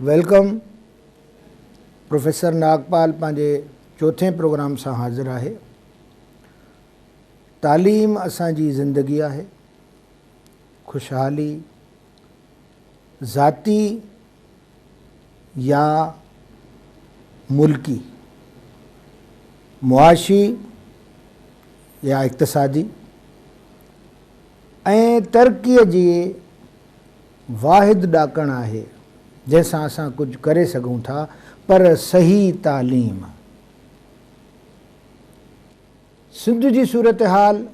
Welcome. Professor Nagpal पंहिंजे चौथे programme सां हाज़िर आहे। तालीम असांजी ज़िंदगी आहे। खुशहाली ज़ाती या मुल्की, मुआशी या इक़्तिसादी ऐं तरक़ीअ जी वाहिद ॾाकण आहे जंहिंसां असां कुझु करे सघूं था। पर सही तालीम। सिंध जी सूरत हाल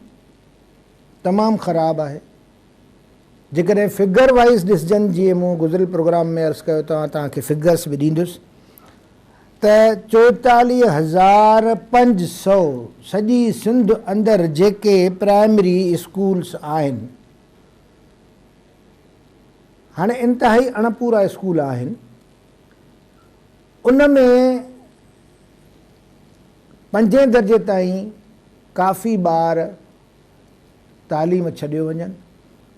तमामु ख़राबु आहे। जेकॾहिं फिगर वाइज़ ॾिसजनि, जीअं मूं गुज़िरियल प्रोग्राम में अर्ज़ु कयो तव्हांखे फिगर्स बि ॾींदुसि, त 44,500 सॼी सिंध अंदरि जेके प्राइमरी स्कूल्स आहिनि, हाणे इंतिहाई अणपूरा स्कूल आहिनि, उन में 5 दर्जे ताईं काफ़ी ॿार तालीम छॾियो वञनि,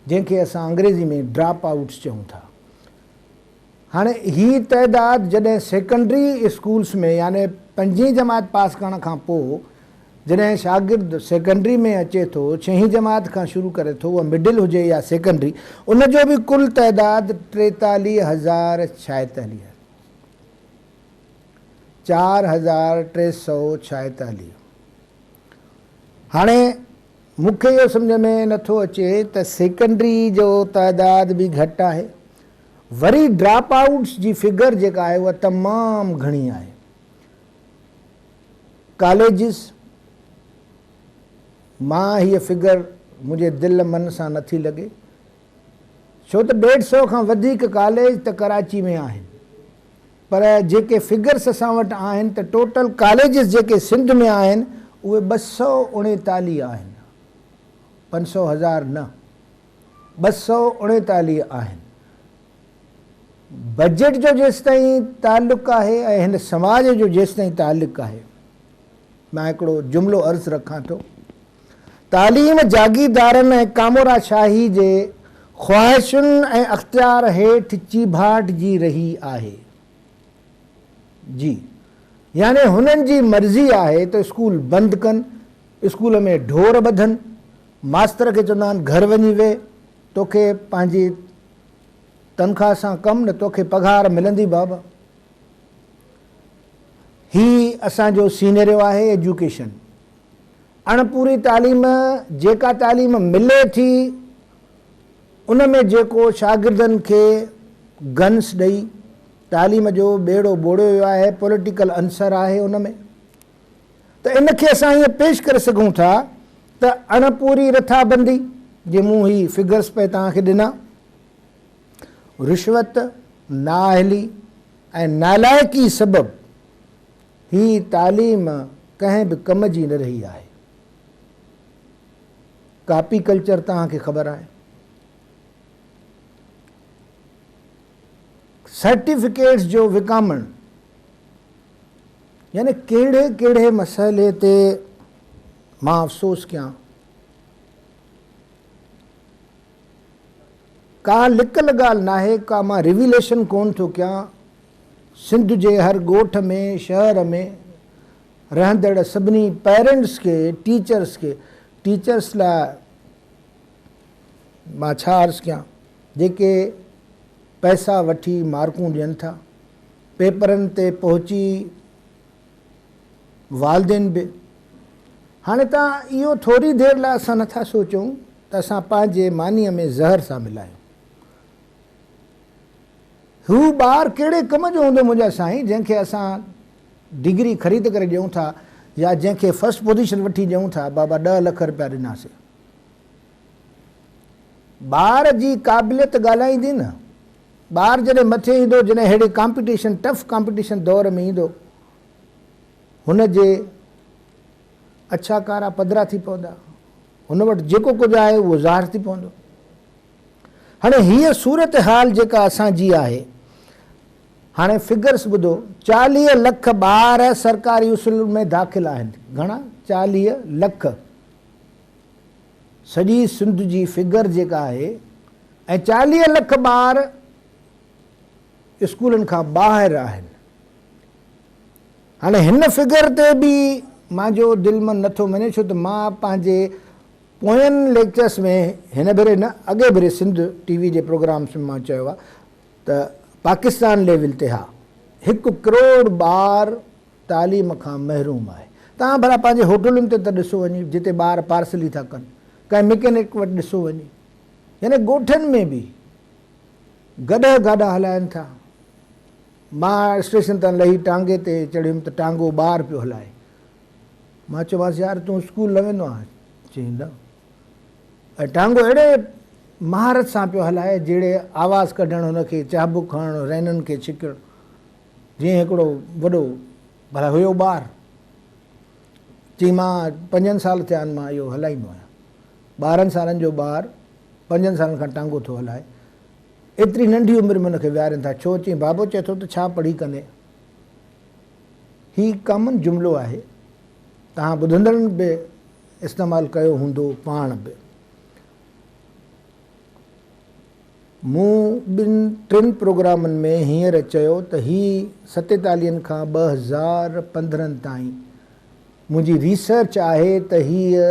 जंहिंखे असां अंग्रेज़ी में ड्रॉप आउट्स चऊं था। हाणे ही तइदाद जॾहिं सेकेंडरी स्कूल्स में यानी 5वीं जमात पास करण खां पोइ जॾहिं शागिर्द सेकेंडरी में अचे थो, 6वीं जमात खां शुरू करे थो, उहा मिडिल हुजे या सेकेंडरी, उनजो बि कुल तइदाद 43,046, 4,346। हाणे मूंखे इहो सम्झ में नथो अचे त सेकेंडरी जो तइदाद बि घटि आहे, वरी ड्रॉप आउट्स जी फिगर जेका आहे उहा तमामु घणी आहे। कॉलेजिस, मां हीअ फिगर मुंहिंजे दिलि मन सां नथी लॻे, छो त 150 खां वधीक कॉलेज त कराची में आहिनि, पर जेके फिगर्स असां वटि आहिनि त टोटल कॉलेजिस जेके सिंध में आहिनि उहे 239 आहिनि। 500,000 न, 239 आहिनि। बजट जो जेसिताईं ताल्लुक़ु आहे ऐं हिन समाज जो जेसिताईं ताल्लुक़ु आहे, मां हिकिड़ो जुमिलो अर्ज़ु रखां थो। तालीम जागीरदारनि ऐं कामोरा शाही जे ख़्वाहिशुनि ऐं अख़्तियार हेठि चीभाटिजी रही आहे। जी, यानी हुननि जी मर्ज़ी आहे त स्कूल बंदि कनि, स्कूल में ढोर ॿधनि, मास्तर खे चवंदा आहिनि घर वञी वेह, तोखे पंहिंजी तनख़्वाह सां कमु न, तोखे पघार मिलंदी बाबा। ही असांजो सीनेरियो आहे एजुकेशन। अणपूरी तालीम, जेका तालीम मिले थी उन में जेको शागिर्दनि खे गन्स ॾेई तालीम जो बेड़ो ॿोड़ियो वियो आहे, पॉलिटिकल अंसर आहे उन में, त इनखे असां हीअं पेश करे सघूं था त अणपूरी रथाबंदी, जे मूं ही फिगर्स पे तव्हांखे ॾिना, रिश्वत, नाअहली ऐं नालाइकी सबबु ही तालीम कंहिं बि कम जी न रही आहे। कापी कल्चर तव्हांखे ख़बर आहे। सर्टिफिकेट्स जो विकामण, यानी कहिड़े कहिड़े मसइले ते मां अफ़सोस कयां, का लिकल ॻाल्हि न आहे, का मां रिविलेशन कोन थो कयां। सिंध जे हर ॻोठ में, शहर में रहंदड़ सभिनी पेरेंट्स खे, टीचर्स लाइ मां छा अर्ज़ु कयां, जेके पैसा वठी मार्कूं ॾियनि था, पेपरनि ते पहुची वालदेन बि। हाणे तव्हां इहो थोरी देरि लाइ असां नथा सोचूं त असां पंहिंजे मानीअ में ज़हर सां मिलायूं। हू ॿारु कहिड़े कम जो हूंदो मुंहिंजा साईं, जंहिंखे असां डिग्री ख़रीद करे ॾियूं था या जंहिंखे फर्स्ट पोजीशन वठी ॾियूं था, बाबा 10 लख रुपया ॾिनासीं। ॿार जी क़ाबिलियत ॻाल्हाईंदी न। ॿारु जॾहिं मथे ईंदो, जॾहिं अहिड़े कॉम्पिटिशन, टफ कॉम्पिटिशन दौर में ईंदो, हुन जे अछा कारा पधरा थी पवंदा, हुन वटि जेको कुझु आहे उहो ज़ाहिर थी पवंदो। हाणे हीअ सूरत हाल जेका असांजी आहे, हाणे फिगर्स ॿुधो, 40 लख ॿार सरकारी स्कूल में दाख़िल आहिनि। घणा? 40 लख। सॼी सिंध जी फिगर जेका आहे, ऐं 40 लख ॿार स्कूलनि खां ॿाहिरि आहिनि। हाणे हिन फिगर ते बि मुंहिंजो दिलि मन नथो मञे, छो त मां पंहिंजे पोयनि लेक्चर्स में हिन भेरे न अॻे भेरे सिंध टीवी जे प्रोग्राम्स में मां चयो आहे त पाकिस्तान लेवल ते हा 1 करोड़ ॿार तालीम खां महरूम आहे। तव्हां भला पंहिंजे होटलुनि ते त ॾिसो वञी जिते ॿार पार्सली था कनि, कंहिं मैकेनिक वटि ॾिसो वञी, यानी ॻोठनि में बि गॾ गाॾा हलाइनि था। मां स्टेशन तां लही टांगे ते चढ़ियुमि त टांगो ॿार पियो हलाए। मां चयोमांसि यार तूं स्कूल न वेंदो आहे? चई न। ऐं टांगो अहिड़े महारत सां पियो हलाए जहिड़े आवाज़ु कढणु, हुनखे चाबुक खणणु, रैननि खे छिकणु, जीअं हिकिड़ो वॾो भला हुयो ॿारु। चई मां 5 साल थिया आहिनि मां इहो हलाईंदो आहियां। 12 सालनि जो ॿारु 5 सालनि खां टांगो थो हलाए, एतिरी नंढी उमिरि में हुनखे विहारनि था। छो? चई बाबो चए थो त छा पढ़ी कंदे। ही कॉमन जुमिलो आहे, तव्हां ॿुधंदड़नि बि इस्तेमालु कयो हूंदो, पाण बि। मूं 2-3 प्रोग्रामनि में हींअर चयो त ही 47 खां 2015 ताईं मुंहिंजी रिसर्च आहे त हीअ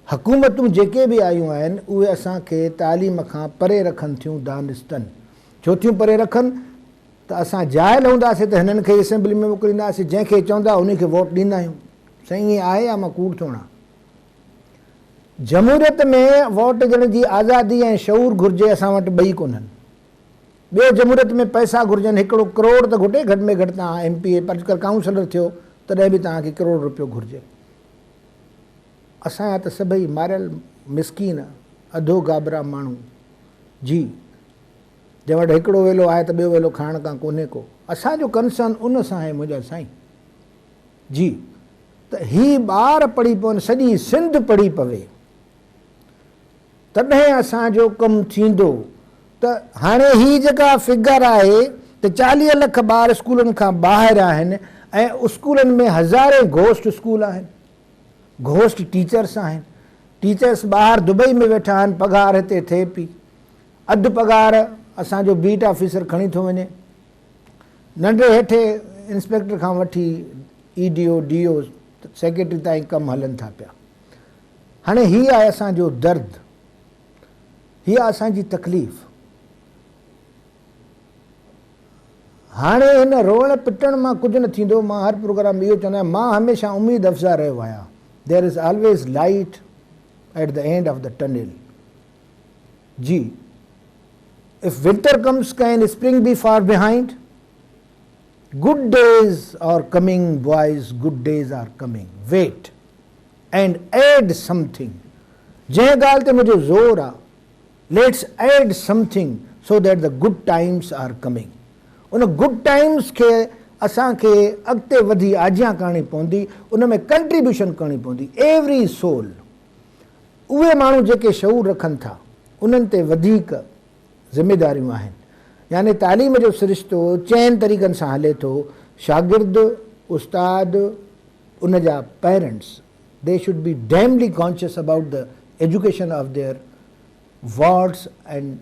हुकूमतूं जेके बि आयूं आहिनि उहे असांखे तालीम खां परे रखनि थियूं, दानिस्तनि। छो थियूं परे रखनि? त असां जाइल हूंदासीं त हिननि खे असेंबली में मोकिलींदासीं, जंहिंखे चवंदा उनखे वोट ॾींदा आहियूं। साईं ईअं आहे या मां कूड़ थो हणां? जमहूरियत में वोट ॾियण जी आज़ादी ऐं शऊर घुरिजे, असां वटि ॿई कोन्हनि। ॿियो जमहूरियत में पैसा घुरिजनि, 1 करोड़ त घुटे, घटि में घटि तव्हां MP अॼुकल्ह काउंसलर थियो तॾहिं बि तव्हांखे 1 करोड़ रुपयो घुरिजे। असांजा त सभई मारियल मिसकीन अधो गाबरा माण्हू जी, जंहिं वटि हिकिड़ो वेलो आहे त ॿियो वेलो खाइण खां कोन्हे को। असांजो कंसर्न उन सां आहे मुंहिंजा साईं जी, त ही ॿार पढ़ी पवनि, सॼी सिंध पढ़ी पवे, तॾहिं असांजो कमु थींदो। त हाणे ही जेका फिगर आहे त 40 लख ॿार स्कूलनि खां ॿाहिरि आहिनि ऐं स्कूलनि में हज़ारे घोस्ट स्कूल आहिनि, घोस्ट टीचर्स आहिनि। टीचर्स ॿाहिरि दुबई में वेठा आहिनि, पघार हिते थिए पई, अधु पघार असांजो बीट ऑफिसर खणी थो वञे, नंढे हेठे इंस्पेक्टर खां वठी EDO DO सेक्रेटरी ताईं कमु हलनि था पिया। हाणे हीअ आहे असांजो दर्द, हीअ आहे असांजी तकलीफ़। हाणे हिन रोअण पिटण मां कुझु न थींदो। मां हर प्रोग्राम में इहो चवंदो आहियां, मां हमेशह उमेद अफ़ज़ा रहियो आहियां। There is always light at the end of the tunnel जी। If winter comes can spring be far behind? Good days are coming, boys, good days are coming. Wait and add something. जंहिं ॻाल्हि ते मुंहिंजो ज़ोर आहे, let's add something so that the good times are coming. उन good times खे असांखे अॻिते वधी आजियां करणी पवंदी, उन में कंट्रीब्यूशन करणी पवंदी। एवरी सोल, उहे माण्हू जेके शऊर रखनि था उन्हनि ते वधीक ज़िमेदारियूं आहिनि। यानी तालीम जो सिरिश्तो 4 तरीक़नि सां हले थो। शागिर्द, उस्ताद, उन जा parents, they should be duly conscious about the education of their wards and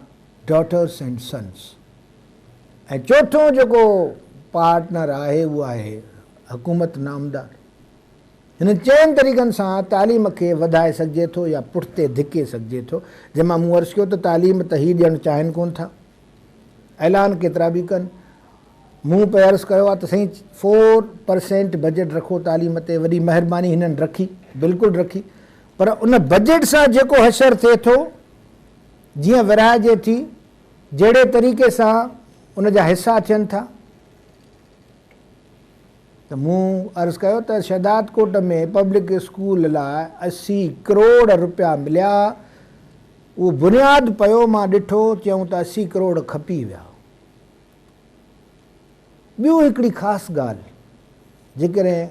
daughters and sons. ऐं चौथों जेको पार्टनर आहे उहो आहे हुकूमत नामदार। हिन 4 तरीक़नि सां तालीम खे वधाए सघिजे थो या पुठिते धिके सघिजे थो। जंहिंमां मूं अर्ज़ु कयो त तालीम त ही ॾियणु चाहिनि कोन था, ऐलान केतिरा बि कनि। मूं पे अर्ज़ु कयो आहे त साईं 4% बजट रखो तालीम ते, वॾी महिरबानी हिननि रखी, बिल्कुलु रखी, पर उन बजट सां जेको हशर थिए थो, जीअं विरहाइजे थी, जहिड़े तरीक़े सां उन जा हिसा थियनि था। त मूं अर्ज़ु कयो त शहदाद कोट में पब्लिक स्कूल लाइ 80 करोड़ रुपया मिलिया। उहो बुनियादु पियो, मां ॾिठो, चयूं त 80 करोड़ खपी विया। ॿियो हिकिड़ी ख़ासि ॻाल्हि, जेकॾहिं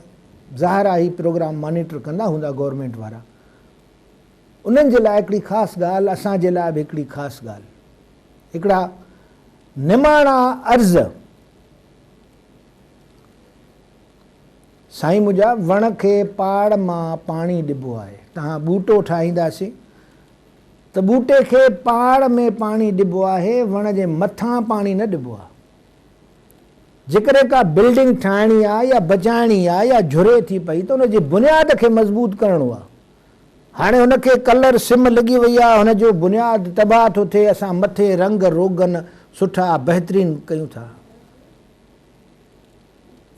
ज़ाहिर आहे ही प्रोग्राम मॉनिटर कंदा हूंदा गवर्नमेंट वारा, उन्हनि जे लाइ हिकिड़ी ख़ासि ॻाल्हि, असांजे लाइ बि हिकिड़ी ख़ासि ॻाल्हि, हिकिड़ा निमाणा अर्ज़। साईं मुंहिंजा, वण खे पाड़ मां पाणी ॾिबो आहे, तव्हां ॿूटो ठाहींदासीं त ॿूटे खे पहाड़ में पाणी ॾिबो आहे, वण जे मथां पाणी न ॾिबो आहे। जेकॾहिं का बिल्डिंग ठाहिणी आहे या बचाइणी आहे या झुरे थी पई त हुनजी बुनियाद खे मज़बूत करिणो आहे। हाणे हुनखे कलर सिम लॻी वई आहे, हुनजो बुनियाद तबाह थो थिए, असां मथे रंग रोगन सुठा बहितरीन कयूं था।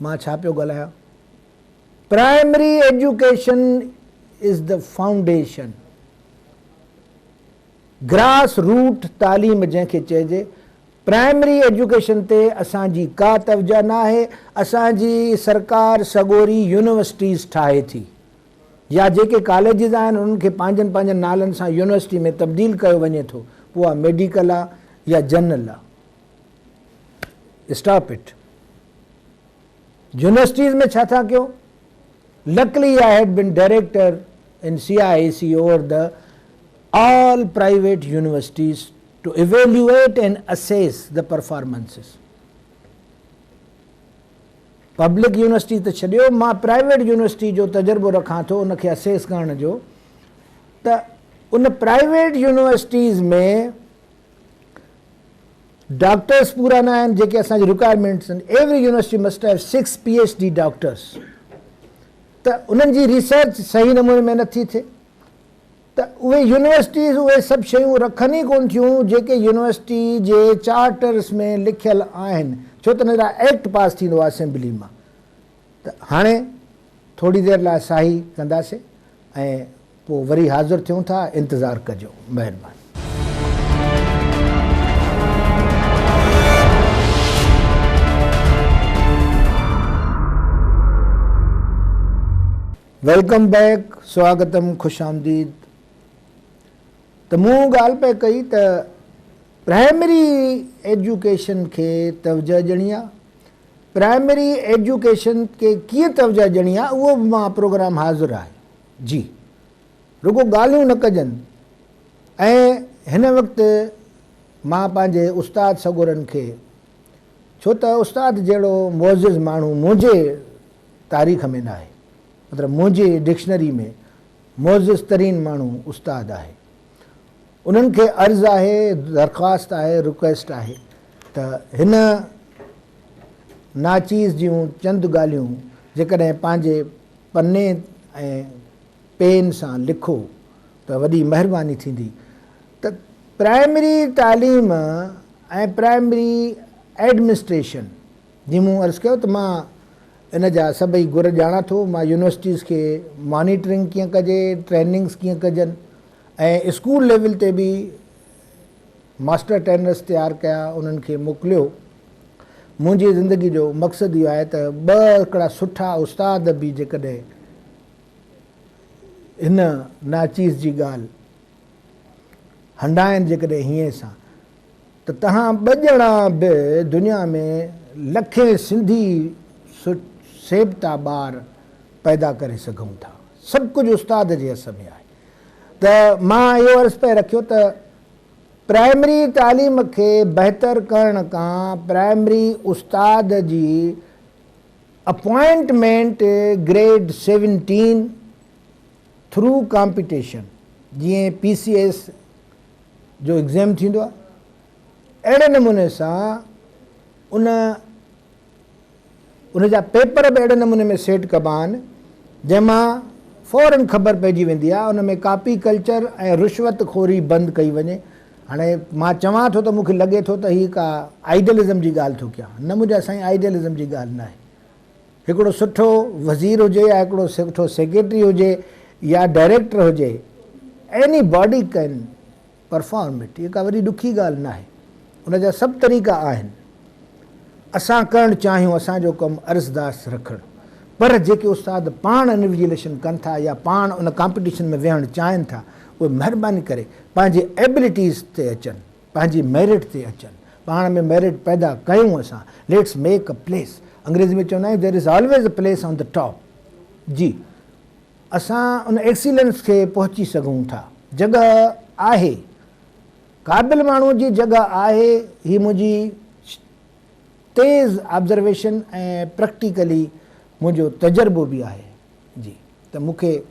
मां छा पियो ॻाल्हायां? Primary education is the foundation, grass root तालीम जंहिंखे चइजे। प्राइमरी एजुकेशन ते असांजी का तवजा न आहे। असांजी सरकार सॻोरी यूनिवर्सिटीज़ ठाहे थी, या जेके कॉलेजिस आहिनि उन्हनि खे पंहिंजनि पंहिंजनि नालनि सां यूनिवर्सिटी में तब्दील कयो वञे थो, पोइ आहे मेडिकल आहे या जनरल आहे। Stop it. यूनिवर्सिटीज़ में छा था कयूं? Luckily I had been director in CIAC over the all private universities to evaluate and assess the performances. Public university त छॾियो, मां प्राइवेट यूनिवर्सिटी जो तजुर्बो रखां थो उनखे असेस करण जो। त उन प्राइवेट यूनिवर्सिटीज़ में डॉक्टर्स पूरा न आहिनि जेके असांजी रिक्वायरमेंट्स आहिनि। Every university must have 6 PhD doctors. त उन्हनि जी रिसर्च सही नमूने में नथी थिए। त उहे यूनिवर्सिटीज़ उहे सभु शयूं रखनि ई कोन थियूं जेके यूनिवर्सिटी जे चार्टर्स में लिखियलु आहिनि, छो त हिन लाइ एक्ट पास थींदो आहे असेंबली मां। त हाणे थोरी देरि लाइ साही कंदासीं ऐं पोइ वरी हाज़िर थियूं था। इंतज़ारु कजो, महिरबानी। वेलकम बैक, स्वागतम, खुश आमदीद। त मूं ॻाल्हि पे कई त प्राइमरी एजुकेशन खे तवजह ॾियणी आहे। प्राइमरी एजुकेशन खे कीअं तवजह ॾियणी आहे उहो बि मां प्रोग्राम हाज़िर आहे जी। रुगो ॻाल्हियूं न कजनि। ऐं हिन वक़्तु मां पंहिंजे उस्ताद सगोरनि खे, छो त उस्ताद जहिड़ो मुअज़्ज़िज़ माण्हू मुंहिंजे तारीख़ में न आहे, मतिलबु मुंहिंजी डिक्शनरी में मुअज़्ज़िज़ तरीन माण्हू उस्ताद आहे। उन्हनि खे अर्ज़ु आहे, दरख़्वास्त आहे, रिक्वेस्ट आहे त हिन नाचीज़ जूं चंद ॻाल्हियूं जेकॾहिं पंहिंजे पने ऐं पेन सां लिखो त वॾी महिरबानी थींदी। त प्राइमरी तालीम ऐं प्राइमरी एडमिनिस्ट्रेशन जी मूं अर्ज़ु कयो त मां इन जा सभई गुर ॼाणा थो। मां यूनिवर्सिटीज़ खे मॉनिटरिंग कीअं कजे, ट्रेनिंग्स कीअं कजनि, ऐं स्कूल लेवल ते बि मास्टर ट्रेनर्स तयारु कया, उन्हनि खे मोकिलियो। मुंहिंजी ज़िंदगी जो मक़सदु इहो आहे त ॿ हिकिड़ा सुठा उस्ताद बि जेकॾहिं हिन नाचीज़ जी ॻाल्हि हंडाइनि जेकॾहिं हीअं सां, त तव्हां ॿ ॼणा बि दुनिया में लखे सिंधी सेबता ॿार पैदा करे सघूं था। सभु कुझु उस्ताद जे हथ में आहे। त मां इहो अर्ज़ु पे रखियो त प्राइमरी तालीम खे बहितर करण खां प्राइमरी उस्ताद जी अपॉइंटमेंट ग्रेड 17 थ्रू कॉम्पिटिशन, जीअं PCS जो एग्ज़ाम थींदो आहे, अहिड़े नमूने सां उनजा पेपर बि अहिड़े नमूने में सेट कबा आहिनि जंहिंमां फ़ौरन ख़बर पइजी वेंदी आहे। उन में कापी कल्चर ऐं रिश्वतखोरी बंदि कई वञे। हाणे मां चवां थो त मूंखे लॻे थो त हीअ का आइडियलिज़म जी ॻाल्हि थो कयां। न, मुंहिंजा साईं, आइडियलिज़म जी ॻाल्हि न आहे। हिकिड़ो सुठो वज़ीर हुजे या हिकिड़ो सुठो सेक्रेटरी हुजे या डायरेक्टर हुजे, any body can perform it. इहा का वॾी ॾुखी ॻाल्हि न आहे। उनजा सभु तरीक़ा आहिनि। असां करणु चाहियूं असांजो कमु अर्ज़दास रखणु, पर जेके उस्ताद पाण इन्विजिलेशन कनि था या पाण उन कॉम्पिटिशन में विहणु चाहिनि था, उहे महिरबानी करे पंहिंजे एबिलिटीज़ ते अचनि, पंहिंजी मेरिट ते अचनि, पाण में मेरिट पैदा कयूं। असां लेट्स मेक अ प्लेस। अंग्रेज़ी में चवंदा आहियूं there is always a place on the top. जी, असां उन एक्सीलेंस खे पहुची सघूं था। जॻह आहे, क़ाबिल माण्हूअ जी जॻह आहे। ही मुंहिंजी तेज़ ऑब्ज़र्वेशन ऐं प्रैक्टिकली मुंहिंजो तजुर्बो बि आहे जी। त मूंखे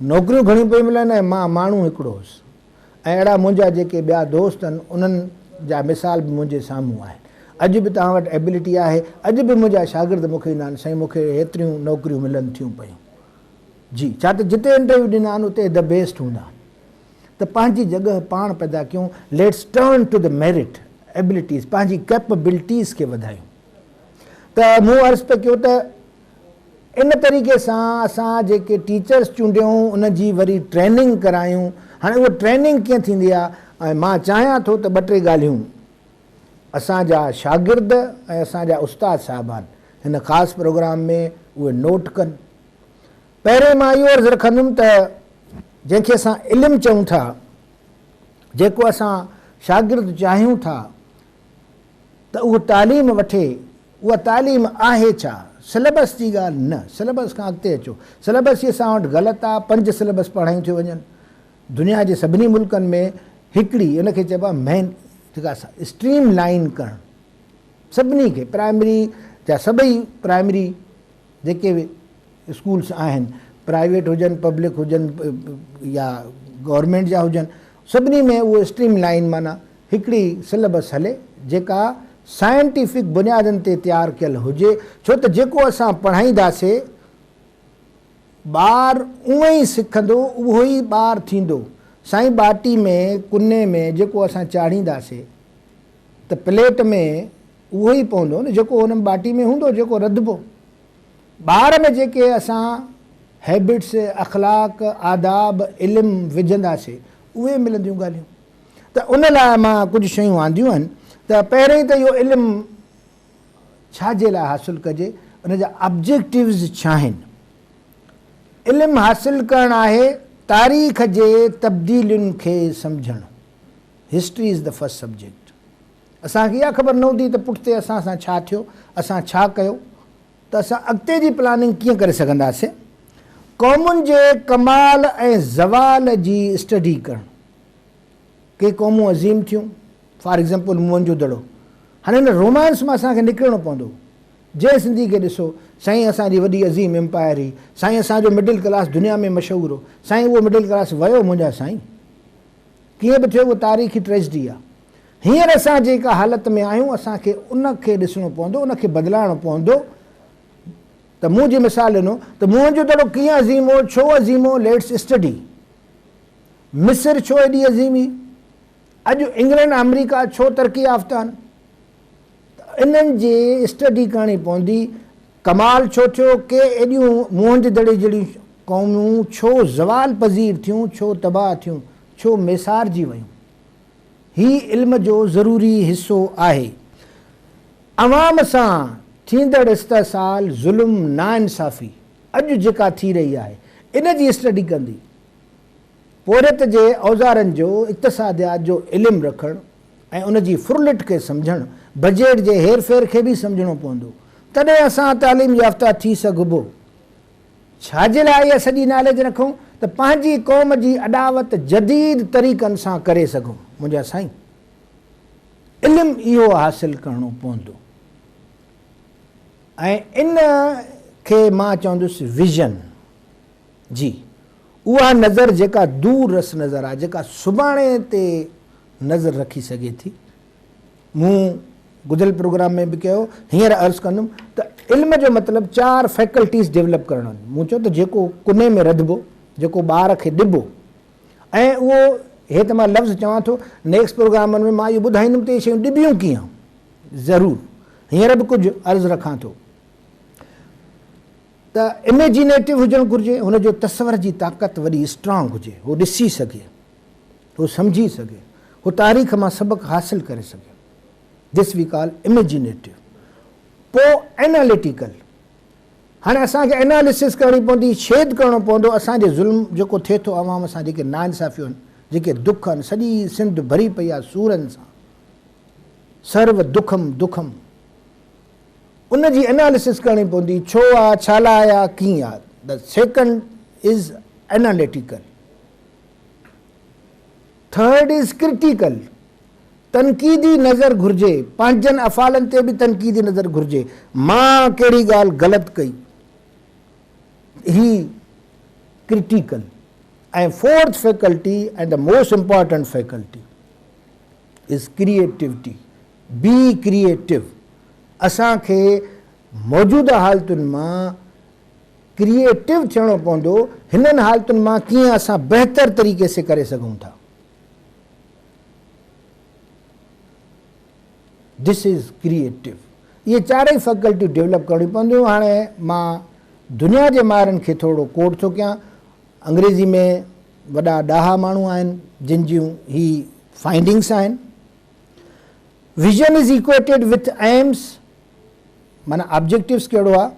नौकरियूं घणियूं पियूं मिलनि ऐं मां माण्हू हिकिड़ो हुउसि ऐं अहिड़ा मुंहिंजा जेके ॿिया दोस्त आहिनि उन्हनि जा मिसाल बि मुंहिंजे साम्हूं आहिनि। अॼु बि तव्हां वटि एबिलिटी आहे, अॼु बि मुंहिंजा शागिर्द मूंखे ईंदा आहिनि, साईं मूंखे हेतिरियूं नौकरियूं मिलनि थियूं पयूं जी, छा त जिते इंटरव्यू ॾिना आहिनि उते द बेस्ट हूंदा। त पंहिंजी जॻह पाण पैदा कयूं, let's turn to the merit abilities, पंहिंजी कैपेबिलिटीज़ खे वधायूं। त मूं अर्ज़ु पियो कयो त इन तरीक़े सां असां जेके टीचर्स चूंडियूं उन जी वरी ट्रेनिंग करायूं। हाणे उहा ट्रेनिंग कीअं थींदी आहे, ऐं मां चाहियां थो त ॿ टे ॻाल्हियूं असांजा शागिर्द ऐं असांजा उस्ताद साहिबान हिन ख़ासि प्रोग्राम में उहे नोट कनि। पहिरें मां इहो अर्ज़ु रखंदुमि त जंहिंखे असां इल्मु चऊं था, जेको असां शागिर्द चाहियूं था त उहो तालीम वठे, उहा तालीम आहे छा? सिलेबस जी ॻाल्हि न, सिलेबस खां अॻिते अचो। सिलेबस ई असां वटि ग़लति आहे, 5 सिलेबस पढ़ायूं थियूं वञनि। दुनिया जे सभिनी मुल्कनि में हिकिड़ी उनखे चइबो आहे मेन जेका स्ट्रीम लाइन करणु, सभिनी खे प्राइमरी जा सभई प्राइमरी जेके स्कूल्स आहिनि, प्राइवेट हुजनि पब्लिक हुजनि या गवर्नमेंट जा हुजनि, सभिनी में उहो स्ट्रीम लाइन माना हिकिड़ी सिलेबस हले जेका साइंटिफिक बुनियादनि ते तयारु कयलु हुजे। छो त जेको असां पढ़ाईंदासीं ॿारु उहो ई सिखंदो, उहो ई ॿारु थींदो। साईं बाटी में कुने में जेको असां चाढ़ींदासीं त प्लेट में उहो ई पवंदो न जेको हुन बाटी में हूंदो, जेको रधिबो। ॿार में जेके असां हैबिट्स, अख़लाक, आदाब, इल्मु विझंदासीं उहे मिलंदियूं ॻाल्हियूं। त उन लाइ मां कुझु शयूं आंदियूं आहिनि। त पहिरीं त इहो इल्मु छाजे लाइ हासिलु कजे, उन जा ऑब्जेक्टिव्स छा आहिनि? इल्मु हासिलु करणु आहे तारीख़ जे तब्दीलियुनि खे सम्झणु। History is the first subject. असांखे इहा ख़बर न हूंदी त पुठिते असां सां छा थियो, असां छा कयो, त असां अॻिते जी प्लानिंग कीअं करे सघंदासीं। क़ौमुनि जे कमाल ऐं ज़वाल जी स्टडी करणु। के क़ौमूं अज़ीम थियूं, फॉर एग्ज़ाम्पल मुंहिंजो दड़ो। हाणे हिन रोमांस मां असांखे निकिरणो पवंदो। जंहिं सिंधी खे ॾिसो, साईं असांजी वॾी अज़ीम एम्पायर हुई, साईं असांजो मिडिल क्लास दुनिया में मशहूरु हो, साईं उहो मिडिल क्लास वियो मुंहिंजा साईं, कीअं बि थियो उहो तारीख़ी ट्रेजिडी आहे। हींअर असां जेका हालति में आहियूं असांखे उनखे ॾिसणो पवंदो, उनखे बदिलाइणो पवंदो। त मूं जी मिसाल ॾिनो त मुंहिंजो दड़ो कीअं अज़ीम हो, छो अज़ीम हो, लेट्स स्टडी। मिस्र छो एॾी अज़ीम हुई, अॼु इंग्लैंड अमेरिका छो तरक़ी याफ़्ता आहिनि, इन्हनि जी स्टडी करणी पवंदी। कमाल छो थियो, के एॾियूं मुंहं जे दड़े जहिड़ियूं क़ौमूं छो ज़वाल पज़ीर थियूं, छो तबाह थियूं, छो मेसारजी वियूं। ही इल्म जो ज़रूरी हिसो आहे। अवाम सां थींदड़ इस्तेसाल, ज़ुल्म, नाइंसाफ़ी अॼु जेका थी रही आहे इन जी स्टडी कंदी। पोरियत जे औज़ारनि जो, इक़्तिसादियात जो इल्मु रखणु ऐं उन जी फुरलिट खे सम्झणु, बजट जे हेर फेर खे बि सम्झणो पवंदो, तॾहिं असां तालीम याफ़्ता थी सघिबो। छाजे लाइ इहा सॼी नॉलेज रखूं? त पंहिंजी क़ौम जी अॾावत जदीद तरीक़नि सां करे सघूं। मुंहिंजा साईं, इल्मु इहो हासिलु करणो पवंदो। ऐं इन खे मां चवंदुसि विज़न जी, उहा नज़र जेका दूर रस नज़र आहे, जेका सुभाणे ते नज़र रखी सघे थी। मूं गुज़िरियल प्रोग्राम में बि कयो, हींअर अर्ज़ु कंदुमि त इल्म जो मतिलबु 4 फैकल्टीज़ डेवलप करणु आहिनि। मूं चयो त जेको कुने में रधिबो, जेको ॿार खे ॾिबो, ऐं उहो हे त मां लफ़्ज़ चवां थो, नेक्स्ट प्रोग्रामनि में मां इहो ॿुधाईंदुमि त इहे शयूं ॾिबियूं कीअं। ज़रूरु हींअर बि कुझु अर्ज़ु रखां थो त इमेजिनेटिव हुजणु घुरिजे, हुनजो तस्वर जी ताक़त वॾी स्ट्रॉन्ग हुजे, उहो ॾिसी सघे, उहो सम्झी सघे, उहो तारीख़ मां सबक़ु हासिलु करे सघे। This we call imaginative. पोइ एनालिटिकल। हाणे असांखे एनालिसिस करणी पवंदी, छेद करणो पवंदो असांजे ज़ुल्म जेको थिए थो अवाम सां, जेके नाइंसाफ़ियूं आहिनि, जेके दुख आहिनि, सॼी सिंध भरी पई आहे सूरनि सां, सर्व दुखम दुखम। उन जी एनालिसिस करणी पवंदी, छो आहे, छा लाइ आहे, कीअं आहे। The second is analytical. Third is critical. तनक़ीदी नज़र घुरिजे, पंहिंजनि अफ़ालनि ते बि तनक़ीदी नज़र घुरिजे। मां कहिड़ी ॻाल्हि ग़लति कई, ही क्रिटिकल। ऐं fourth faculty and the most important faculty is creativity. Be creative. असांखे मौजूदा हालतुनि मां क्रिएटिव थियणो पवंदो. हिननि हालतुनि मां कीअं असां बहितर तरीक़े से करे सघूं था. This is creative. इहे चारई फैकल्टियूं डेवलप करणियूं पवंदियूं. हाणे मां दुनिया जे माहिरनि खे थोरो कोट थो कयां. अंग्रेज़ी में वॾा ॾाहा माण्हू आहिनि जिन जूं ही फाइंडिंग्स आहिनि. Vision is equated with aims, माना ऑब्जेक्टिव्स कहिड़ो आहे.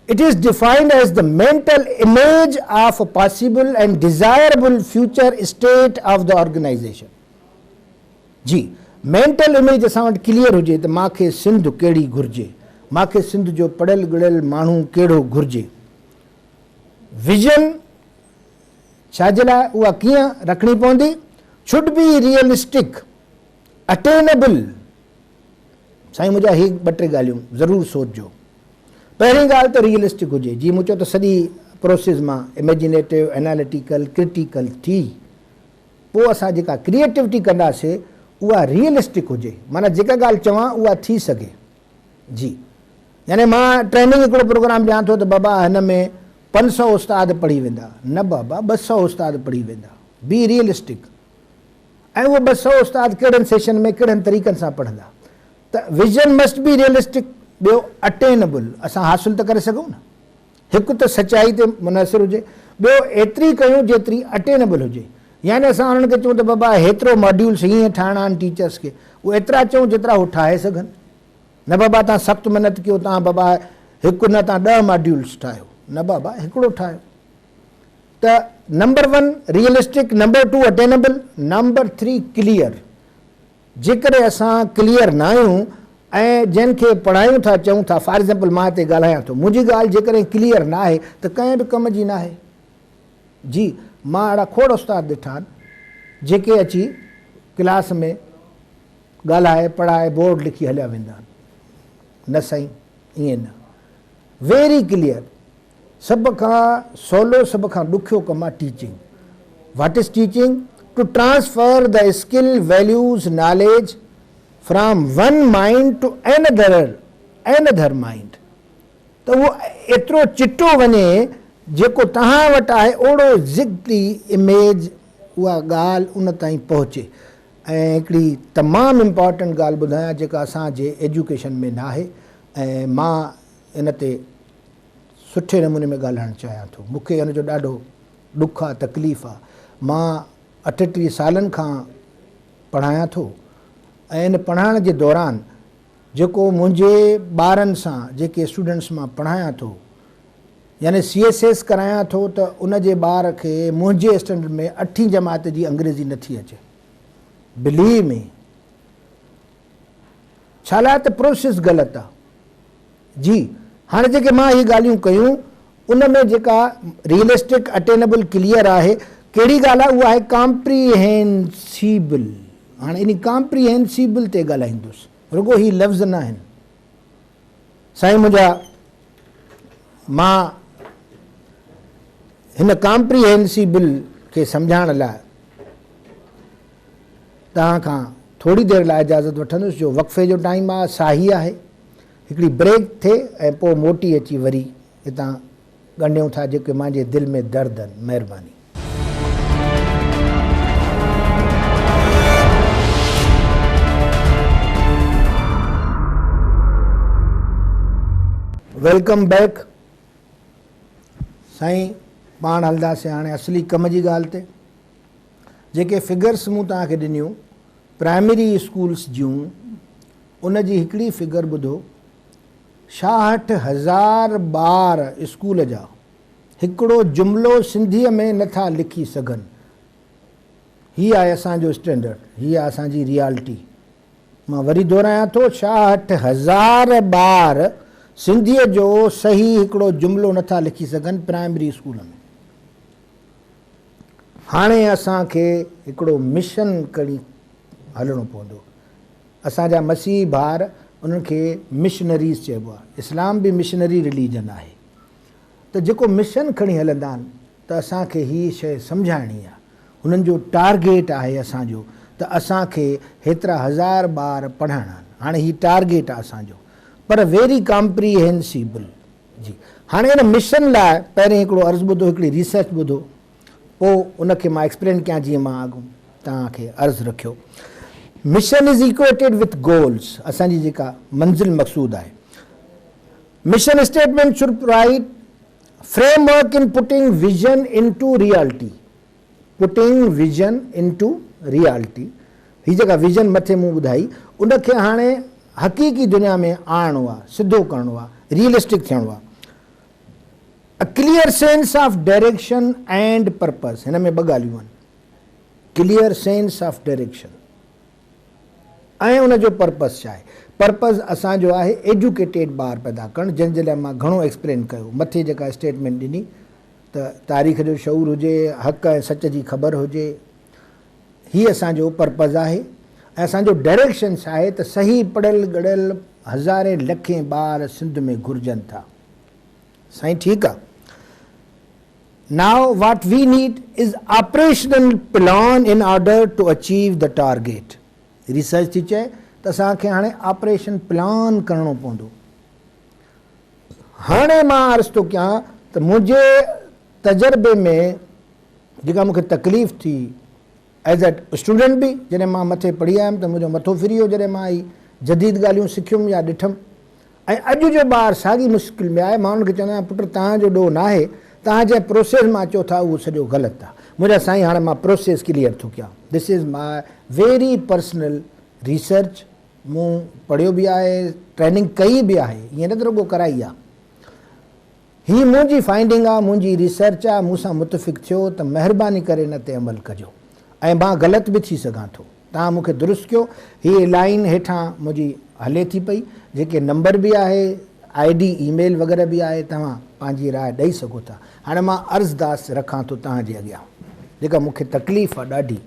It is defined as the mental image of a possible and desirable future state of the organisation. जी, मेंटल इमेज असां वटि क्लियर हुजे त मूंखे सिंध कहिड़ी घुरिजे, मूंखे सिंध जो पढ़ियल ॻढ़ियल माण्हू कहिड़ो घुरिजे. विजन छाजे लाइ, उहा कीअं रखणी पवंदी. Should be realistic, attainable. साईं मुंहिंजा ही ॿ टे ॻाल्हियूं ज़रूरु सोचिजो. पहिरीं ॻाल्हि त रियलिस्टिक हुजे. जीअं मूं चयो त सॼी प्रोसेस मां इमेजिनेटिव, एनालिटिकल, क्रिटिकल थी पोइ असां जेका क्रिएटिविटी कंदासीं उहा रियलिस्टिक हुजे. माना जेका ॻाल्हि चवां उहा थी सघे. जी, यानी मां ट्रेनिंग हिकिड़ो प्रोग्राम ॾियां थो त बाबा हिन में 500 उस्ताद पढ़ी वेंदा. न बाबा, 200 उस्ताद पढ़ी वेंदा. Be realistic. ऐं उहे 200 उस्ताद कहिड़नि सेशन में कहिड़नि तरीक़नि सां पढ़ंदा. त विजन मस्ट बी रियलिस्टिक. ॿियो अटेनेबल, असां हासिलु त करे सघूं न. हिकु त सचाई ते मुनसिर हुजे, ॿियो एतिरी कयूं जेतिरी अटेनेबल हुजे. यानी असां हुननि खे चऊं त बाबा हेतिरो मॉड्यूल्स हीअं ठाहिणा आहिनि टीचर्स खे, उहे एतिरा चऊं जेतिरा उहे ठाहे सघनि. न बाबा तव्हां सख़्तु महिनत कयो, तव्हां बाबा हिकु न तव्हां 10 मॉड्यूल्स ठाहियो. न बाबा, हिकिड़ो ठाहियो. त number 1 realistic, number 2 attainable, number 3 clear. जेकॾहिं असां क्लियर न आहियूं ऐं जिन खे पढ़ायूं था चऊं था, फॉर एग्ज़ाम्पल मां हिते ॻाल्हायां थो, मुंहिंजी ॻाल्हि जेकॾहिं क्लियर न आहे त कंहिं बि कम जी न आहे. जी, मां अहिड़ा खोड़ उस्ताद ॾिठा आहिनि जेके अची क्लास में ॻाल्हाए पढ़ाए बोर्ड लिखी हलिया वेंदा आहिनि. न साईं, ईअं न. Very clear. सभ खां सवलो, सभ खां ॾुखियो कमु आहे teaching. What is teaching? To transfer the skill, values, knowledge from one mind to another mind. त उहो एतिरो चिटो वञे जेको तव्हां वटि आहे ओड़ो ज़िक्री इमेज उहा ॻाल्हि उन ताईं पहुचे. ऐं हिकिड़ी तमामु इम्पॉर्टेंट ॻाल्हि ॿुधायां जेका असांजे एजुकेशन में न आहे ऐं मां इन ते सुठे नमूने में ॻाल्हाइणु चाहियां थो. मूंखे हिन जो ॾाढो ॾुखु आहे, तकलीफ़ आहे. मां 38 सालनि खां पढ़ायां थो ऐं इन पढ़ाइण जे दौरान जेको मुंहिंजे ॿारनि सां, जेके स्टूडेंट्स मां पढ़ायां थो, यानी CSS करायां थो, त उन जे ॿार खे मुंहिंजे स्टैंडर्ड में 8वीं जमात जी अंग्रेज़ी नथी अचे. Believe me. छा लाइ? त प्रोसेस ग़लति आहे. जी, हाणे जेके मां इहे ॻाल्हियूं कयूं उन में जेका रियलिस्टिक, अटेनेबल, क्लियर आहे, कहिड़ी ॻाल्हि आहे? उहा आहे कॉम्प्रीहेंसिबल. हाणे इन कॉम्प्रीहेंसिबल ते ॻाल्हाईंदुसि, रुॻो ही लफ़्ज़ न आहिनि. साईं मुंहिंजा, मां हिन कॉम्प्रीहेंसिबल खे सम्झाइण लाइ तव्हां खां थोरी देरि लाइ इजाज़त वठंदुसि, जो वक़फ़े जो टाइम आहे, साही आहे. हिकिड़ी ब्रेक थिए ऐं पोइ मोटी अची वरी हितां ॻंढियूं था जेके मुंहिंजे दिलि में दर्द आहिनि. महिरबानी. Welcome back. साईं पाण हलंदासीं हाणे असली कम जी ॻाल्हि ते. जेके फिगर्स मूं तव्हांखे ॾिनियूं प्राइमरी स्कूल्स जूं, उन जी हिकिड़ी फिगर ॿुधो. 66,000 ॿार स्कूल जा हिकिड़ो जुमिलो सिंधीअ में नथा लिखी सघनि. हीअ आहे असांजो स्टैंडर्ड, हीअ आहे असांजी रियालिटी. मां वरी दोहरायां थो, 66,000 ॿार सिंधीअ जो सही हिकिड़ो जुमिलो नथा लिखी सघनि प्राइमरी स्कूल में. हाणे असांखे हिकिड़ो मिशन खणी हलणो पवंदो. असांजा मसीह भार, उन्हनि खे मिशनरीज़ चइबो आहे. इस्लाम बि मिशनरी रिलीजन आहे. त जेको मिशन खणी हलंदा आहिनि, त त असांखे हीअ शइ सम्झाइणी आहे, हुननि जो टारगेट आहे असांजो त असांखे हेतिरा 1000 ॿार पढ़ाइणा आहिनि। हाणे हीअ टारगेट आहे असांजो, पर वेरी कॉम्प्रीहेंसिबल। जी, हाणे हिन मिशन लाइ पहिरीं हिकिड़ो अर्ज़ु ॿुधो, हिकिड़ी रिसर्च ॿुधो, पोइ उनखे मां एक्सप्लेन कयां जीअं मां अॻु तव्हांखे अर्ज़ु रखियो। Mission is equated with goals, असांजी जेका मंज़िल मक़सूद आहे। Mission statement should provide framework in putting vision into reality. Putting vision into reality, हीअ जेका विजन मथे मूं ॿुधाई उनखे हाणे हक़ीक़ी दुनिया में आणणो आहे, सिधो करिणो आहे, रियलिस्टिक थियणो आहे। A clear sense of direction and purpose, हिन में ॿ ॻाल्हियूं आहिनि, क्लियर सेंस ऑफ डायरेक्शन ऐं उनजो पर्पस छा आहे। पर्पस असांजो आहे एजुकेटेड ॿार पैदा करणु, जंहिंजे लाइ मां घणो एक्सप्लेन कयो। मथे जेका स्टेटमेंट ॾिनी त तारीख़ जो शऊर हुजे, हक़ ऐं सच जी ख़बर हुजे, हीअ असांजो पर्पस आहे। ऐं असांजो डायरेक्शन छा आहे त सही पढ़ियल ॻढ़ियल हज़ारे लखे ॿार सिंध में घुरिजनि था। साईं ठीकु आहे। Now what we need is operational plan in order to achieve the target. Research थी चए त असांखे हाणे ऑपरेशन प्लान करिणो पवंदो। हाणे मां अर्ज़ु थो कयां त मुंहिंजे तजुर्बे में जेका मूंखे तकलीफ़ थी एज़ अ स्टूडेंट बि, जॾहिं मां मथे पढ़ी आयुमि त मुंहिंजो मथो फिरी वियो जॾहिं मां हीअ जदीद ॻाल्हियूं सिखियुमि या ॾिठुमि। ऐं अॼु जो ॿारु साॻी मुश्किल में आहे। मां हुनखे चवंदो आहियां पुटु तव्हांजो ॾोह न आहे, तव्हां जंहिं प्रोसेस मां चओ था उहो सॼो ग़लति आहे। मुंहिंजा साईं हाणे मां प्रोसेस क्लियर थो कयां। This is my very personal research. मूं पढ़ियो बि आहे, ट्रेनिंग कई बि आहे, ईअं न त रुॻो कराई आहे। हीअ मुंहिंजी फाइंडिंग आहे, मुंहिंजी रिसर्च आहे, मूंसां मुतफ़िक़ थियो त महिरबानी करे इन ते अमल कजो। ऐं मां ग़लति बि थी सघां थो, तव्हां मूंखे दुरुस्त कयो। हीअ लाइन हेठां मुंहिंजी हले थी पई, जेके नंबर बि आहे, ID ईमेल वग़ैरह बि आहे, तव्हां पंहिंजी राय ॾेई सघो था। हाणे मां अर्ज़दास रखां थो तव्हांजे अॻियां, जेका मूंखे तकलीफ़ आहे ॾाढी।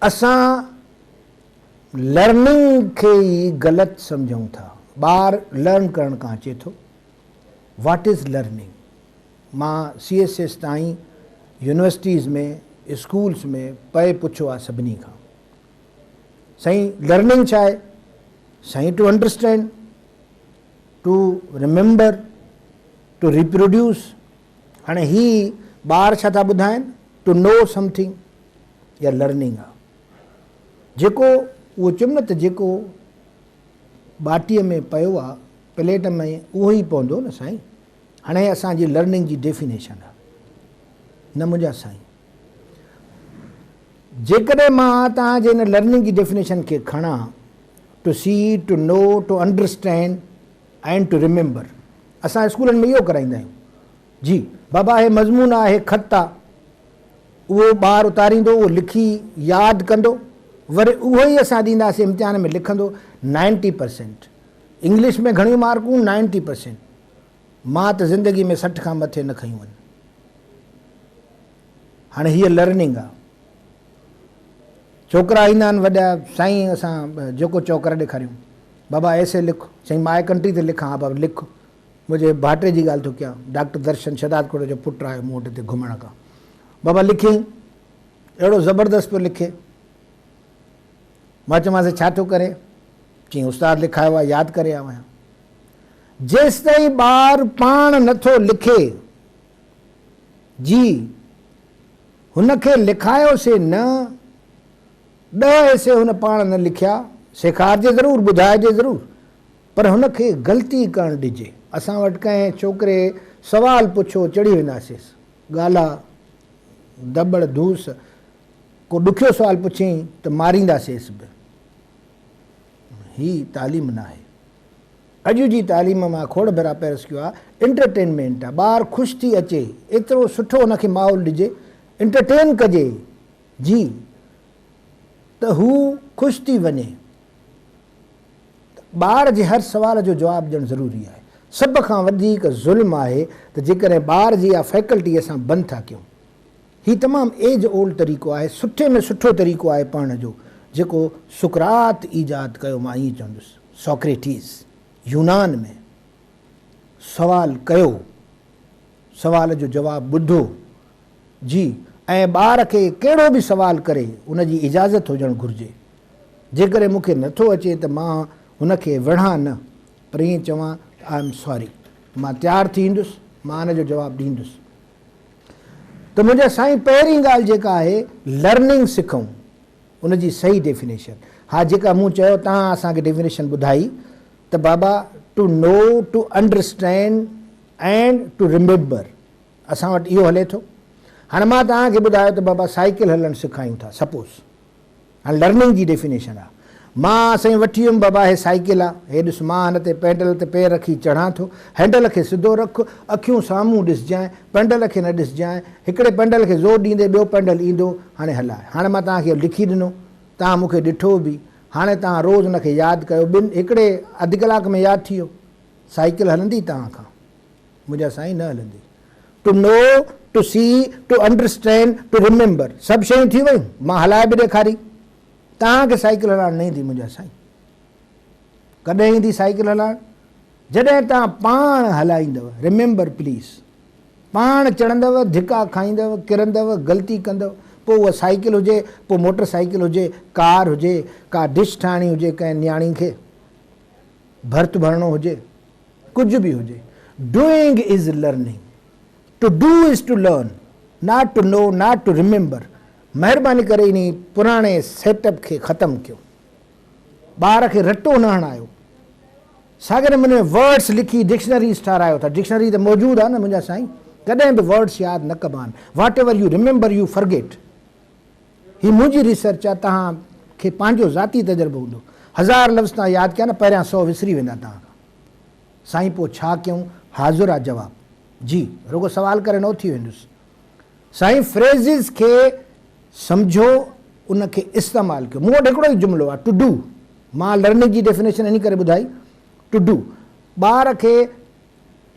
असां लर्निंग खे ई ग़लति सम्झूं था। ॿारु लर्न करण खां अचे थो। What is learning? मां CSS ताईं यूनिवर्सिटीज़ में, स्कूल्स में पए पुछो आहे सभिनी खां, साईं लर्निंग छा आहे? साईं to understand, to remember, to reproduce. हाणे ही ॿार छा था ॿुधाइनि? टू नो समथिंग या लर्निंग आहे। जेको उहो चयुमि न त जेको बाटीअ में पियो आहे प्लेट में उहो ई पवंदो न साईं। हाणे असांजी लर्निंग जी डेफिनेशन आहे न मुंहिंजा साईं। जेकॾहिं मां तव्हांजे हिन लर्निंग जी डेफिनेशन खे खणां, to see, to know, to understand and to remember, असां स्कूलनि में इहो कराईंदा आहियूं। जी बाबा, हे मज़मून आहे, हे ख़त आहे, उहो ॿारु उतारींदो, उहो लिखी यादि कंदो, वरी उहो ई असां ॾींदासीं इम्तिहान में लिखंदो। 90%। इंग्लिश में घणियूं मार्कूं? 90%। मां त ज़िंदगी में 60 खां मथे न खयूं आहिनि। हाणे हीअ लर्निंग आहे। छोकिरा ईंदा आहिनि वॾा, साईं असां जेको चौकर ॾेखारियूं, बाबा ऐसे लिख। साईं मां कंट्री ते लिखां? हा बाबा लिख। मुंहिंजे भाइटे जी ॻाल्हि थो कयां, डॉक्टर दर्शन शहदादकोट जो पुटु आहे मूं वटि हिते घुमण खां। बाबा लिखी, अहिड़ो ज़बरदस्त पियो लिखे। मां चयोमांसि छा थो करे? चईं उस्ताद लिखायो आहे, यादि करे आयो आहियां। जेसि ताईं ॿारु पाण नथो लिखे, जी हुनखे लिखायोसीं न, 10 ऐसे हुन पाण न लिखिया, सेखारिजे ज़रूरु, ॿुधाइजे ज़रूरु, पर हुनखे ग़लती करणु ॾिजे। असां वटि कंहिं छोकिरे सवाल पुछो, चढ़ी वेंदासीं, ॻाल्हा दॿड़ धूस। को ॾुखियो सुवालु पुछियईं त मारींदासींसि बि। ही तालीम न आहे। अॼु जी तालीम मां खोड़ भेरा पेरस कयो आहे, एंटरटेनमेंट आहे। ॿारु ख़ुशि थी अचे, एतिरो सुठो हुनखे माहौल ॾिजे, एंटरटेन कजे, जी त हू ख़ुशि थी वञे। ॿार जे हर सुवाल जो जवाबु ॾियणु ज़रूरी आहे। सभ खां वधीक ज़ुल्म आहे त जेकॾहिं ॿार जी इहा फैकल्टी असां बंदि था कयूं। हीउ तमामु एज ओल्ड तरीक़ो आहे, सुठे में सुठो तरीक़ो आहे पढ़ण जो, जेको सुकरात ईजाद कयो। मां ईअं चवंदुसि, सोक्रेटिस यूनान में सवाल कयो सवाल जो जवाबु ॿुधो जी, ऐं ॿार खे कहिड़ो बि सवाल करे उनजी इजाज़त हुजणु घुरिजे। जेकॾहिं मूंखे नथो अचे त मां हुनखे विढ़ां न, पर ईअं चवां आई एम सॉरी, मां तयारु थी ईंदुसि, मां हुनजो जवाबु ॾींदुसि। त मुंहिंजा साईं पहिरीं ॻाल्हि जेका आहे लर्निंग सिखूं, उनजी सही डेफिनेशन। हा, जेका मूं चयो तव्हां असांखे डेफिनेशन ॿुधाई त बाबा to know, to understand and to remember, असां वटि इहो हले थो। हाणे मां तव्हांखे ॿुधायो त बाबा साइकिल हलणु सेखारियूं था, सपोज़ हाणे लर्निंग जी डेफिनेशन आहे। मां साईं वठी वियुमि, बाबा हे साइकिल आहे, हे ॾिस मां हिन ते पैडल ते पेर रखी चढ़ां थो, हैंडल खे सिधो रख, अखियूं साम्हूं ॾिसजांइ, पैडल खे न ॾिसजांइ, हिकिड़े पैडल खे ज़ोर ॾींदे ॿियो पैडल ईंदो, हाणे हलाए। हाणे मां तव्हांखे लिखी ॾिनो, तव्हां मूंखे ॾिठो बि, हाणे तव्हां रोज़ु हुनखे यादि कयो, हिकिड़े अधु कलाक में यादि थी वियो। साइकिल हलंदी तव्हां खां? मुंहिंजा साईं न हलंदी। To know, to see, to understand, to remember, सभु शयूं थी वियूं, मां हलाए बि ॾेखारी। तव्हांखे साइकिल हलाइणु न ईंदी मुंहिंजा साईं। कॾहिं ईंदी साइकिल हलाइणु? जॾहिं तव्हां पाण हलाईंदव। रिमेंबर प्लीज़, पाण चढ़ंदव, धिका खाईंदव, किरंदव, ग़लती कंदव, पोइ उहा साइकिल हुजे, पोइ मोटर साइकिल हुजे, कार हुजे, का डिश ठाहिणी हुजे, कंहिं न्याणी खे भर्त भरणो हुजे, कुझु बि हुजे। Doing is learning, to do is to learn, not to know, not to remember. महिरबानी करे इन पुराणे सेटअप खे ख़तमु कयो। ॿार खे रटो न हणायो। साॻे नमूने वर्ड्स लिखी डिक्शनरीज़ ठारायो था, डिक्शनरी त मौजूदु आहे न मुंहिंजा साईं, कॾहिं बि वर्ड्स यादि न कबा आहिनि। Whatever you remember you forget. हीअ मुंहिंजी रिसर्च आहे, तव्हांखे पंहिंजो ज़ाती तजुर्बो हूंदो। 1000 लफ़्ज़ तव्हां यादि कया न, पहिरियां 100 विसरी वेंदा तव्हां खां। साईं पोइ छा कयूं? हाज़ुर आहे जवाबु जी, रुगो सवाल करे न उथी वेंदुसि। साईं फ्रेज़िस खे सम्झो, उनखे इस्तेमालु कयो। मूं वटि हिकिड़ो ई जुमिलो आहे, टू डू। मां लर्निंग जी डेफिनेशन इन करे ॿुधाई, टू डू। ॿार खे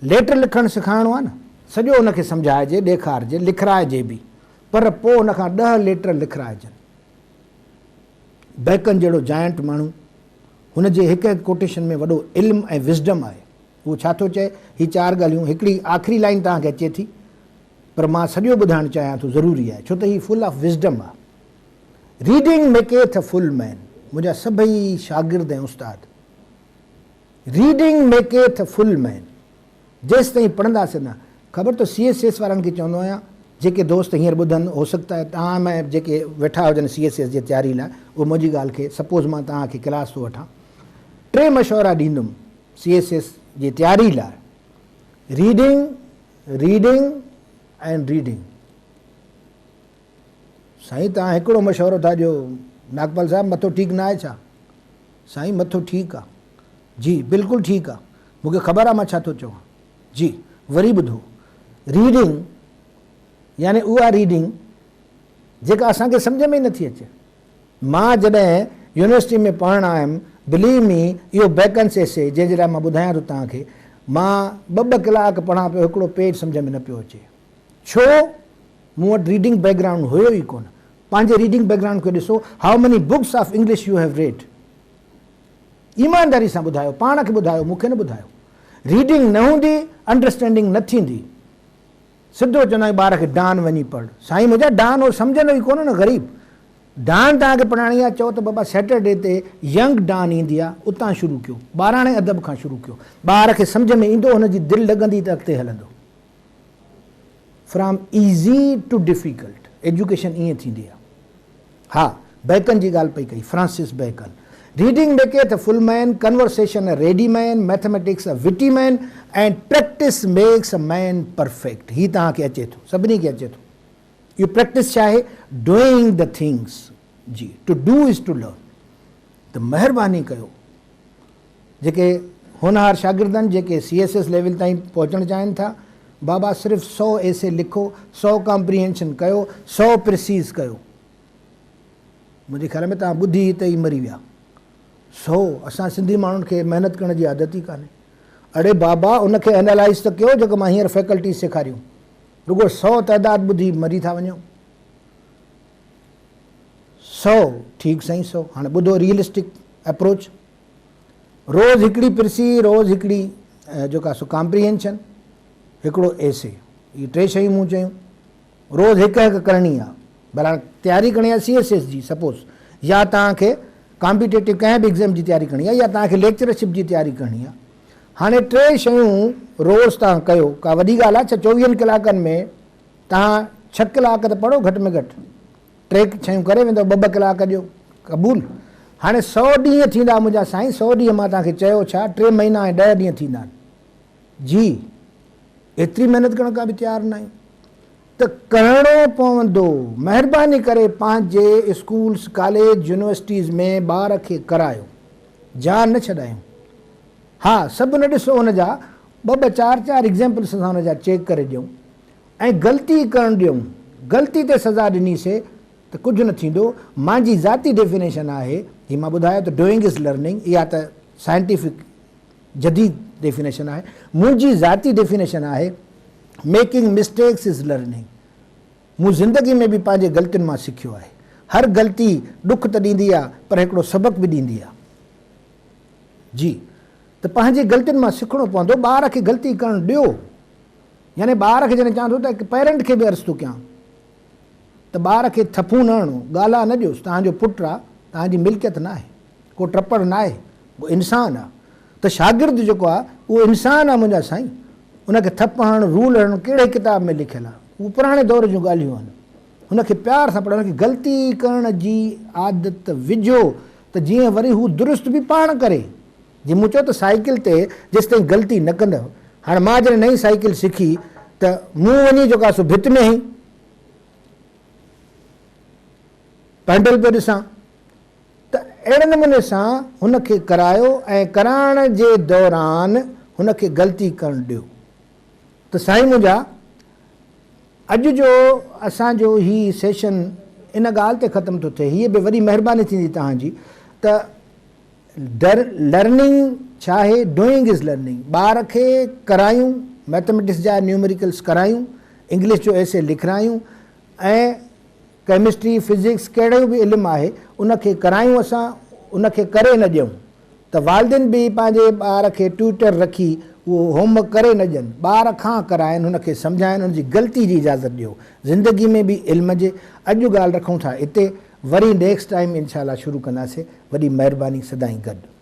लेटर लिखणु सेखारिणो आहे न, सॼो हुनखे सम्झाइजे, ॾेखारिजे, लिखाइजे बि, पर पोइ हुनखां 10 लेटर लिखाइजनि। बैकन जहिड़ो जायंट माण्हू, हुनजे हिकु हिकु कोटेशन में वॾो इल्मु ऐं विज़डम आहे। उहो छा थो चए? ही 4 ॻाल्हियूं। हिकिड़ी आख़िरी लाइन तव्हांखे अचे थी, पर मां सॼो ॿुधाइणु चाहियां थो, ज़रूरी आहे, छो त ही फुल ऑफ विज़डम आहे। Reading maketh a full man. मुंहिंजा सभई शागिर्द ऐं उस्ताद, reading maketh a full man. जेसि ताईं पढ़ंदासीं न, ख़बर त CSS वारनि खे चवंदो आहियां, जेके दोस्त हींअर ॿुधनि, हो सकता है तव्हां में जेके वेठा हुजनि CSS जी तयारी लाइ, उहो मुंहिंजी ॻाल्हि खे, सपोज़ मां तव्हांखे क्लास थो वठां, 3 मशवरा ॾींदुमि CSS जी तयारी लाइ। Reading, reading and reading. साईं तव्हां हिकिड़ो मशवरो था ॾियो, नागपाल साहिबु मथो ठीकु न आहे छा? साईं मथो ठीकु आहे जी, बिल्कुलु ठीकु आहे, मूंखे ख़बर आहे मां छा थो चवां जी। वरी ॿुधो, रीडिंग यानी उहा रीडिंग जेका असांखे सम्झ में ई नथी अचे। मां जॾहिं यूनिवर्सिटी में पढ़णु आयुमि, बिलीव मी, इहो बैकन्स एसे जंहिंजे लाइ मां ॿुधायां थो तव्हांखे, मां 2-2 कलाक पढ़ां पियो, हिकिड़ो पेज सम्झ में न पियो अचे। छो? मूं वटि रीडिंग बैकग्राउंड हुयो ई कोन। पंहिंजे रीडिंग बैकग्राउंड खे ॾिसो, how many books of English you have read. ईमानदारी सां ॿुधायो, पाण खे ॿुधायो, मूंखे न ॿुधायो। रीडिंग न हूंदी, अंडरस्टैंडिंग न थींदी। सिधो चवंदा आहियूं ॿार खे डान वञी पढ़। साईं मुंहिंजा डान उहो सम्झंदो ई कोन न, ग़रीब। डान तव्हांखे पढ़ाइणी आहे, चओ त बाबा सैटरडे ते यंग डान ईंदी आहे, उतां शुरू कयो, 12 अदब खां शुरू कयो। ॿार खे सम्झ में ईंदो, हुनजी दिलि लॻंदी त अॻिते हलंदो। From easy to difficult education ईअं थींदी आहे। हा, बैकन जी ॻाल्हि पई कई, Francis Bacon. Reading maketh a full man, conversation a ready man, mathematics a witty man, and practice makes a man perfect. ही तव्हांखे अचे थो, सभिनी खे अचे थो। इहो प्रैक्टिस छा आहे? डूइंग द थिंग्स जी। To do is to learn. त महिरबानी कयो, जेके होनहार शागिर्दनि जेके CSS लेवल ताईं पहुचणु चाहिनि था, बाबा सिर्फ़ु 100 एसे लिखो, 100 कॉम्प्रीहेंशन कयो, 100 प्रिसीज़ कयो। मुंहिंजे ख़्याल में तव्हां ॿुधी त ई मरी विया। 100 असां सिंधी माण्हुनि खे महिनत करण जी आदत ई कान्हे। अड़े बाबा उनखे एनालाइज़ त कयो जेको मां हींअर फैकल्टीज़ सेखारियूं। रुगो 100 तइदाद ॿुधी मरी था वञो। 100 ठीकु साईं, 100। हाणे ॿुधो रियलिस्टिक अप्रोच। रोज़ु हिकिड़ी प्रिसी, रोज़ु हिकिड़ी जेका सो कॉम्प्रीहेंशन, हिकिड़ो एसे। ये 3 शयूं मूं चयूं रोज़ हिकु करणी आहे। भला तयारी करणी आहे CSS जी सपोज़, या तव्हांखे कॉम्पिटेटिव कंहिं बि एग्ज़ाम जी तयारी करणी आहे, या तव्हांखे लेक्चरशिप जी तयारी करणी आहे। हाणे 3 शयूं रोज़ तव्हां कयो, का वॾी ॻाल्हि आहे छा? 24 कलाकनि में तव्हां 6 कलाक त पढ़ो घटि में घटि, 3 शयूं करे वेंदो 2-2 कलाक ॾियो, क़बूल। हाणे 100 ॾींहं थींदा मुंहिंजा साईं, 100 ॾींहं मां तव्हांखे चयो छा 3 महीना ऐं 10 ॾींहं थींदा आहिनि जी। एतिरी महिनत करण खां बि तयारु न आहियूं त करिणो पवंदो। महिरबानी करे पंहिंजे स्कूल्स कॉलेज यूनिवर्सिटीज़ में ॿार खे करायो, जान न छॾायूं। हा सभु न ॾिसो हुन जा 2-2 4-4 एग्ज़ाम्पल्स असां हुन जा चेक करे ॾियूं ऐं ग़लती करणु ॾियूं। ग़लती ते सज़ा ॾिनीसीं त कुझु न थींदो। मुंहिंजी ज़ाती डेफिनेशन आहे, हीअ मां ॿुधायो त डूइंग इज़ लर्निंग, इहा त साइंटिफिक जदीद डेफिनेशन आहे। मुंहिंजी ज़ाती डेफिनेशन आहे मेकिंग मिस्टेक्स इज़ लर्निंग। मूं ज़िंदगी में बि पंहिंजे ग़लतियुनि मां सिखियो आहे। हर ग़लती ॾुख त ॾींदी आहे पर हिकिड़ो सबक़ बि ॾींदी आहे जी। त पंहिंजे ग़लतियुनि मां सिखणो पवंदो। ॿार खे ग़लती करणु ॾियो, यानी ॿार खे जॾहिं चवां थो त हिकु पेरेंट खे बि अर्ज़ु थो कयां त ॿार खे थप्पू न हणो, ॻाल्हा न ॾियोसि। तव्हांजो पुटु आहे, तव्हांजी मिल्कियत न आहे, को टपड़ न आहे, उहो इंसानु आहे। त शागिर्द जेको आहे उहो इंसानु आहे मुंहिंजा साईं। उनखे थप हणणु, रूल हणणु कहिड़े किताब में लिखियलु आहे? उहो पुराणे दौर जूं ॻाल्हियूं आहिनि। हुनखे प्यार सां पढ़ो, हुनखे ग़लती करण जी आदत विझो त जीअं वरी हू दुरुस्त बि पाण करे। जीअं मूं चयो त साइकिल ते जेसि ताईं ग़लती न कंदव, हाणे मां जॾहिं नई साइकिल सिखी त मूं वञी जेको आहे सो भित में ई पैंडल पियो ॾिसां, त अहिड़े नमूने सां हुनखे करायो ऐं कराइण जे दौरान हुनखे ग़लती करणु ॾियो। त साईं मुंहिंजा अॼु जो असांजो ही सेशन इन ॻाल्हि ते ख़तमु थो थिए। हीअ बि वॾी महिरबानी थींदी तव्हांजी त लर्निंग छा आहे? Doing is learning. ॿार खे करायूं, मैथमेटिक्स जा न्यूमेरिकल्स करायूं, इंग्लिश जो एसे लिखायूं ऐं केमिस्ट्री फिज़िक्स कहिड़ो बि इल्मु आहे उनखे करायूं। असां उनखे करे न ॾियूं त वालिदिन बि पंहिंजे ॿार खे ट्यूटर रखी उहो होमवर्क करे न ॾियनि, ॿार खां कराइनि, हुनखे सम्झाइनि, हुनजी ग़लती जी इजाज़त ॾियो। ज़िंदगी में बि इल्म जे अॼु ॻाल्हि रखूं था हिते, वरी नेक्स्ट टाइम इंशाअल्लाह शुरू कंदासीं। वॾी महिरबानी, सदाईं गॾु।